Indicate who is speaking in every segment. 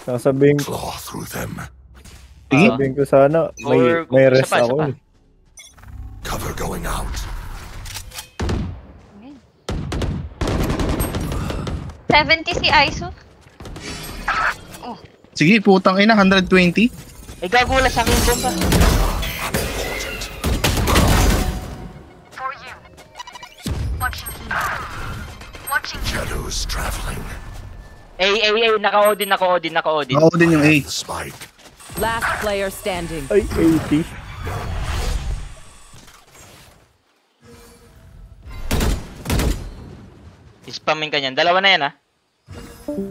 Speaker 1: Sasabihin ko.
Speaker 2: Claw through them.
Speaker 1: Sasabihin ko sana, may rest ako eh.
Speaker 2: Cover going out.
Speaker 3: 70 si Aiso. Oh.
Speaker 4: Sige, putang ina, 120.
Speaker 5: Eh, gagula sa akin bomba.
Speaker 2: Shadows traveling.
Speaker 5: Naka-Odin.
Speaker 4: Naka-Odin yung A.
Speaker 2: Spike.
Speaker 6: Last player standing.
Speaker 1: Ay, 80.
Speaker 5: Ispamin ka niyan. Dalawa na yan, ha?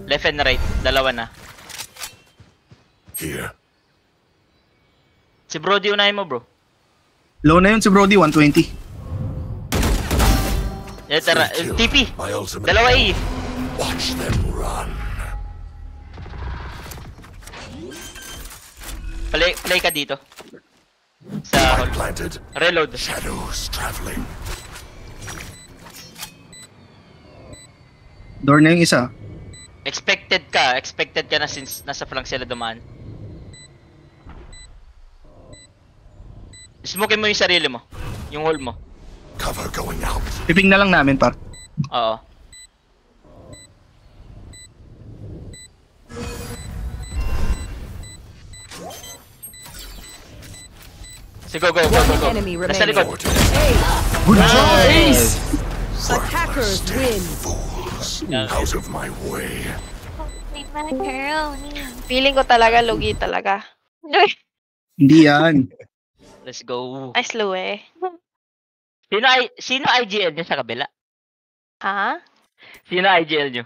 Speaker 5: Left and right. Dalawa na.
Speaker 2: Here.
Speaker 5: Si Brody, unahin mo, bro.
Speaker 4: Low na yun si Brody, 120.
Speaker 5: Tara, TP.
Speaker 2: My ultimate.
Speaker 5: Dalawa A.
Speaker 2: Watch them run.
Speaker 5: Play ka dito. Sa
Speaker 2: Spike planted.
Speaker 5: reload.
Speaker 2: Shadows traveling.
Speaker 4: Door na yung isa.
Speaker 5: Expected ka na since nasa flank sila dumaan. Smoke mo yung sarili mo. Yung hole mo.
Speaker 2: Cover going out.
Speaker 4: Piping na lang namin, par.
Speaker 5: Oo. Sige, go.
Speaker 6: Enemy
Speaker 5: Nasa
Speaker 6: remaining.
Speaker 5: likod.
Speaker 4: Good job, Ace!
Speaker 6: Attackers win.
Speaker 2: Fools. Out of my way.
Speaker 3: May mga girl.
Speaker 7: Feeling ko talaga, lugi talaga.
Speaker 4: Hindi yan.
Speaker 5: Let's go.
Speaker 7: Ay, slow eh.
Speaker 5: Sino IGL nyo sa kabila?
Speaker 7: Ha?
Speaker 5: Sino IGL nyo?